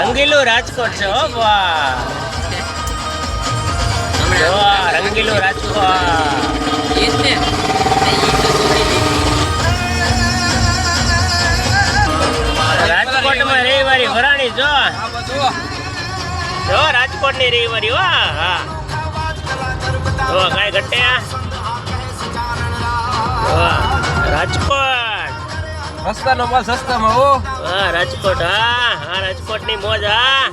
રંગીલું રાજકોટ છે હો વાહ, રંગીલું રાજકોટ. રાજકોટમાં રવિવારી ભરાણી જો રાજકોટ ની રવિવારી વાહ હા જો કઈ ઘટે રાજકોટ રસ્તાનો માલ સસ્તામાં હો. હા રાજકોટ હા હા રાજકોટ ની મોજ હા.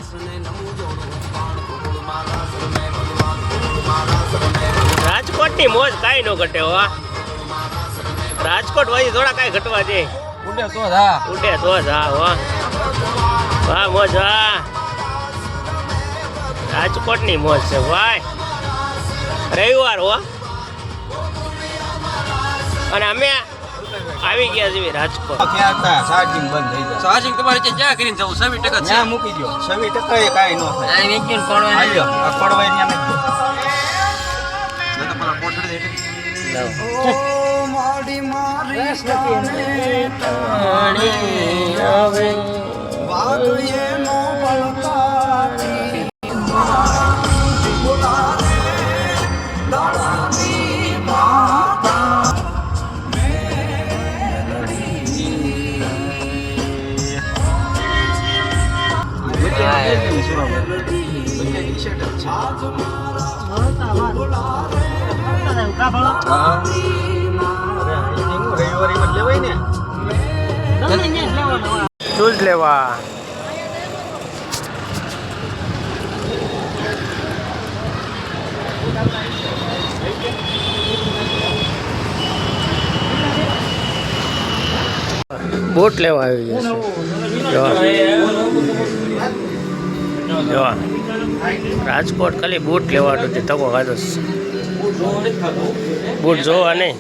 રાજકોટ ની મોજ કઈ નો ઘટે હો. રાજકોટ વાળી થોડા કઈ ઘટવા દે. ઉડે તો હા ઉડે તો હા હો વાહ મોજ હા. રાજકોટ ની મોજ છે ભાઈ. રવિવાર હો અને અમે આવી ગયા છીએ રાજકોટ. ચાર્જિંગ બંધ થઈ જાય. ચાર્જિંગ તમારે ક્યાં કરીને જવું? 20% છે. ત્યાં મૂકી દો. 20% એ કાંઈ ન થાય. આ વેચીને પડવાય. આ પડવાય ત્યાં નથી. પેલા કોટડે દે. ઓ માડી મારી પાણી આવે વાગયે નો બળકારી શૂઝ લેવા બૂટ લેવા આવી ગયા જો રાજકોટ ખાલી બૂટ લેવાનું છે. તકો ખાધો બૂટ જોવા નહીં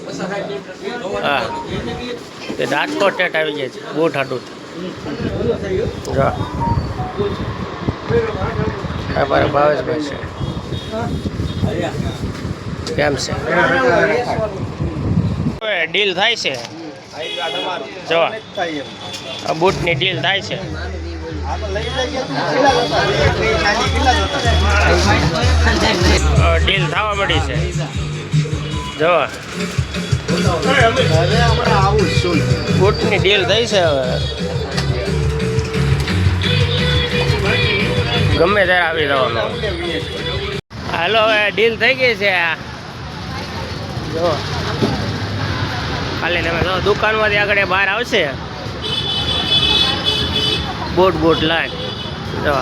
હા તે રાજકોટ ટેટ આવી જાય છે બૂટ હાટું જો અમારા ભાવેશભાઈ છે કેમ છે ડીલ થાય છે જો આ બૂટની ડીલ થાય છે. ડીલ થવા મળી છે જો બૂટની ડીલ થઈ છે. હવે ગમે ત્યારે આવી જવાનું. હાલો હવે ડીલ થઈ ગઈ છે જો ખાલી તમે જો દુકાનમાંથી આગળ બહાર આવશે બૂટ લાઈન જો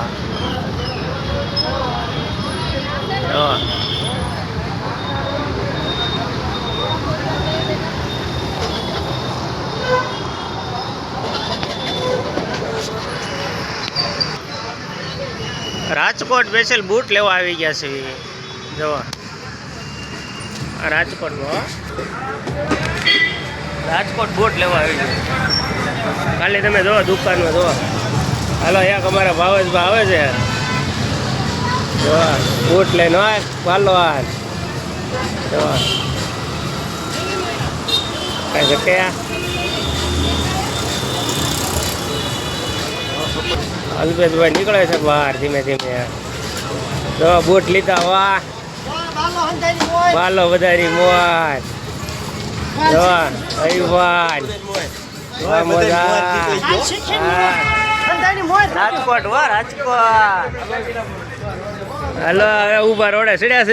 રાજકોટ સ્પેશિયલ બૂટ લેવા આવી ગયા છે જો રાજકોટમાં રાજકોટ બૂટ લેવા આવી ગયા. ખાલી તમે જો દુકાનમાં જો હાલો એક અમારા ભાવેશભાઈ આવે છે જો બૂટ લઈને હોય પાલો હાલ જો કઈ ઘટે અલ્પેશભાઈ નીકળે છે બહાર ધીમે ધીમે જો બૂટ લીધા વાહ બાલો વધારી મોજ જો અયુવાન રાજકોટ વાહ રાજકોટ. હાલો હવે ઉભા રોડે ચડ્યા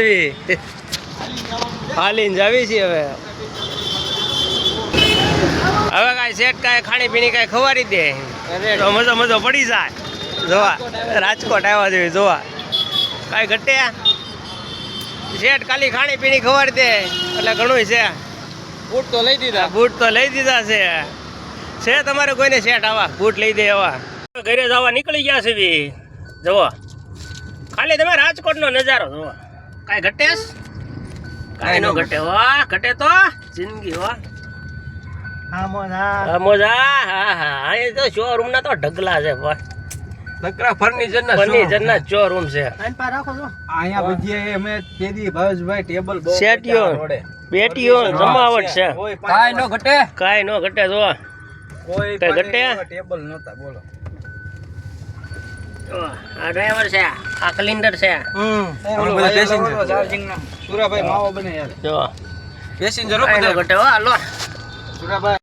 છે હાલીને જાવી છીએ હવે કાંઈ શેઠ કાંઈ ખાણી પીણી કાંઈ ખવારી દે તો મજો પડી જાય. જોવા રાજકોટ આવ્યા જેવી જોવા કાંઈ ઘટે શેઠ ખાલી ખાણી પીણી ખવારી દે એટલે ઘણું છે. બૂટ તો લઈ દીધા છે તમારે કોઈને શેઠ આવા બૂટ લઈ દે આવા. ઘરે જવા નીકળી ગયા છે બી જુઓ ખાલી તમે રાજકોટનો નજારો જુઓ કાંઈ ઘટે કાંઈ ન ઘટે વાહ ઘટે તો જિંદગી વાહ મોજા હા હા એ તો શોરૂમ ના તો ઢગલા છે ફર્નિચર ના શોરૂમ છે. અહીંયા ભજીયા અમે તેદી ભાવેશભાઈ ટેબલ બહુ સેટિયો બેટીઓ જમાવટ છે કાંઈ નો ઘટે કાંઈ નો ઘટે જો કોઈ કઈ ઘટે? ટેબલ નહોતા બોલો આ ડ્રાઈવર છે આ કલિન્ડર છે સુરાભાઈ માવો બને યાર જો પેસેન્જર કાંઈ નો ઘટે હો હાલો સુરાભાઈ